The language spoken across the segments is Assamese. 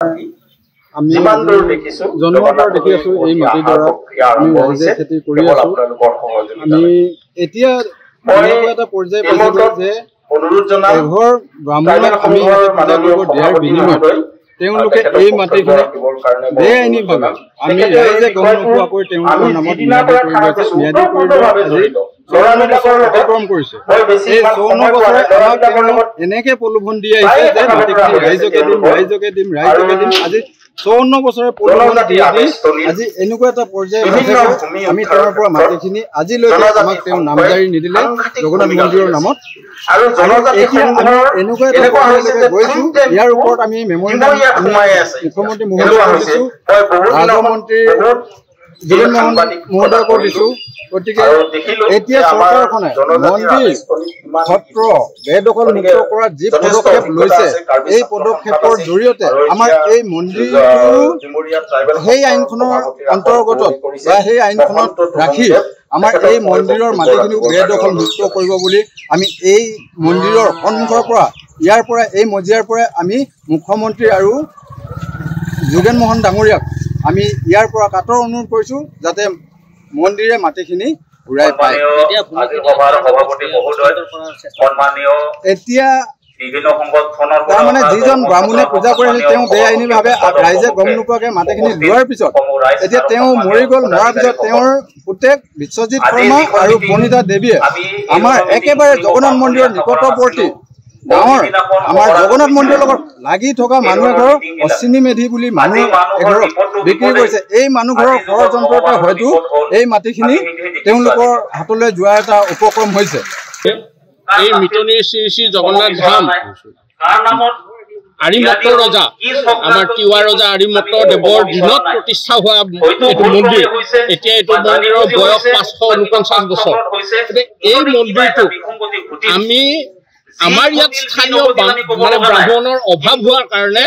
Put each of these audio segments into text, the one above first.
আমি জন্মৰ দেখি আছো এই মাটিডৰা আমি ৰাইজে খেতি কৰি আছো। আমি এতিয়া এটা পৰ্যায় পাইছো যে এঘৰ ব্ৰাহ্মণক আমি পূজা কৰিব দিয়াৰ বিনিময়ত তেওঁলোকে এই মাটিখিনি বেআইনীভাৱে আমি ৰাইজে গম নোপোৱাকৈ তেওঁলোকৰ নামত ম্যাদি কৰি লৈছে। ম্যাদি কৰি লৈ আজি 54 বছৰ অতিক্ৰম কৰিছে। এই 54 বছৰে আমাক তেওঁলোক এনেকে প্ৰলোভন দি আহিছে যে মাটিখিনি ৰাইজকে দিম আজি 54 বছৰে প্ৰলোভন দি আজি এনেকুৱা এটা পৰ্যায় আমি তেওঁৰ পৰা মাটিখিনি আজিলৈকে আমাক তেওঁ নামজাৰি নিদিলে জগন্নাথ মন্দিৰৰ নামত। আৰু এতিয়া আমি এনেকুৱা এটা পৰ্যায়লৈকে গৈছো, ইয়াৰ ওপৰত আমি মেমৰিয়েল মুখ্যমন্ত্ৰী মহোদয়ক দিছো, ৰাজমন্ত্ৰী যোগেন মোহন মহোদয়ক দিছো। গতিকে এতিয়া চৰকাৰখনে মন্দিৰ সত্ৰ বেদখল মুক্ত কৰাৰ যি পদক্ষেপ লৈছে, এই পদক্ষেপৰ জৰিয়তে আমাৰ এই মন্দিৰটো সেই আইনখনৰ অন্তৰ্গত বা সেই আইনখনত ৰাখি আমাৰ এই মন্দিৰৰ মাটিখিনিও বেদখল মুক্ত কৰিব বুলি আমি এই মন্দিৰৰ সন্মুখৰ পৰা ইয়াৰ পৰা এই মজিয়াৰ পৰা আমি মুখ্যমন্ত্ৰী আৰু যোগেন মোহন ডাঙৰীয়াক আমি ইয়াৰ পৰা কাটৰ অনুৰোধ কৰিছোঁ যাতে মন্দিৰে মাটিখিনি ঘূৰাই পায়। এতিয়া তাৰমানে যিজন ব্ৰাহ্মণে পূজা কৰিছিল তেওঁ বেআইনীভাৱে ৰাইজে গম নোপোৱাকৈ মাটিখিনি লোৱাৰ পিছত এতিয়া তেওঁ মৰি গ'ল। মৰাৰ পিছত তেওঁৰ পুতেক বিশ্বজিৎ শৰ্মা আৰু প্ৰণীতা দেৱীয়ে আমাৰ একেবাৰে জগন্নাথ মন্দিৰৰ নিকটৱৰ্তী গাঁৱৰ আমাৰ জগন্নাথ মন্দিৰৰ লগত লাগি থকা মানুহ এঘৰৰ অশ্বিনী মেধি বুলি মানুহ এঘৰক বিক্ৰী কৰিছে। এই মানুহ ঘৰৰ ষড়যন্ত্ৰতে হয়তো এই মাটিখিনি তেওঁলোকৰ হাতলৈ যোৱা এটা উপক্ৰম হৈছে। এই মিটনিৰ শ্ৰী শ্ৰী জগন্নাথ ধাম আৰিমত্ত ৰজা আমাৰ তিৱা ৰজা আৰিমত্ত দেৱৰ দিনত প্ৰতিষ্ঠা হোৱা এইটো মন্দিৰ। এতিয়া এইটো মন্দিৰৰ বয়স 549 বছৰ। এই মন্দিৰটো আমি আমাৰ ইয়াত স্থানীয় মানে ব্ৰাহ্মণৰ অভাৱ হোৱাৰ কাৰণে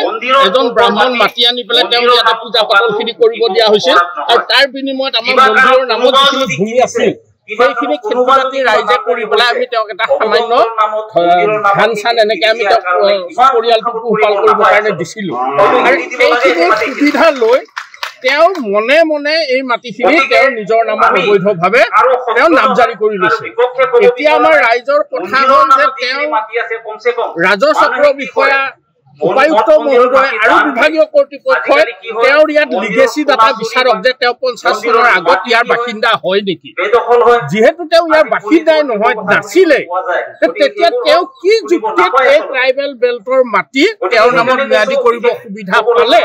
এজন ব্ৰাহ্মণ মাতি আনি পেলাই তেওঁ ইয়াতে পূজা পাতলখিনি কৰিব দিয়া হৈছিল। আৰু তাৰ বিনিময়ত আমাৰ মন্দিৰৰ নামত যিখিনি ভূমি আছিল সেইখিনি খেতি বাতি ৰাইজে কৰি পেলাই আমি তেওঁক এটা সামান্য ধান চান এনেকে আমি তেওঁক পৰিয়ালটো পোহপাল কৰিবৰ কাৰণে দিছিলোঁ। আৰু সেইখিনি সুবিধা লৈ তেওঁ মনে মনে এই মাটিখিনি তেওঁৰ নিজৰ নামত অবৈধভাৱে তেওঁ নামজাৰি কৰি লৈছে। এতিয়া আমাৰ ৰাইজৰ কথা হ'ল যে তেওঁ ৰাজচক্ৰ বিষয়া উপায়ুক্ত মহোদয় আৰু বিভাগীয় কৰ্তৃপক্ষই তেওঁৰ ইয়াত লিগেচি ডাটা বিচাৰক যে তেওঁ 50 চনৰ আগত ইয়াৰ বাসিন্দা হয় নেকি। যিহেতু তেওঁ ইয়াৰ বাসিন্দাই নাছিলে তেতিয়া তেওঁ কি যুক্তিত এই ট্ৰাইবেল বেল্টৰ মাটি তেওঁৰ নামত ম্যাদি কৰিব সুবিধা পালে,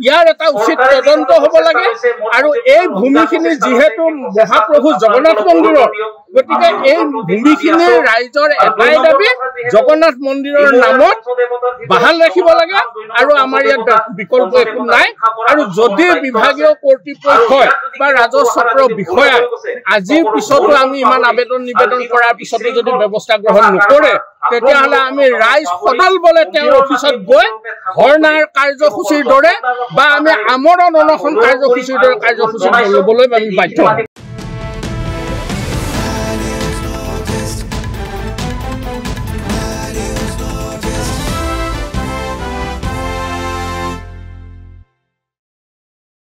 ইয়াৰ এটা উচিত তদন্ত হ'ব লাগে। আৰু এই ভূমিখিনি যিহেতু মহাপ্ৰভু জগন্নাথ মন্দিৰৰ, গতিকে এই ভূমিখিনি ৰাইজৰ এটাই দাবী জগন্নাথ মন্দিৰৰ নামত বাহাল ৰাখিব লাগে আৰু আমাৰ ইয়াত বিকল্প একো নাই। আৰু যদি বিভাগীয় কৰ্তৃপক্ষই বা ৰাজচক্ৰ বিষয়াই আজিৰ পিছতো আমি ইমান আবেদন নিবেদন কৰাৰ পিছতো যদি ব্যৱস্থা গ্ৰহণ নকৰে তেতিয়াহ'লে আমি ৰাইজ সদল বলে তেওঁৰ অফিচত গৈ ধৰ্ণাৰ কাৰ্যসূচীৰ দৰে বা আমি আমৰণ অনশন কাৰ্যসূচীৰ দৰে কাৰ্যসূচী ল'বলৈ আমি বাধ্য হ'ম।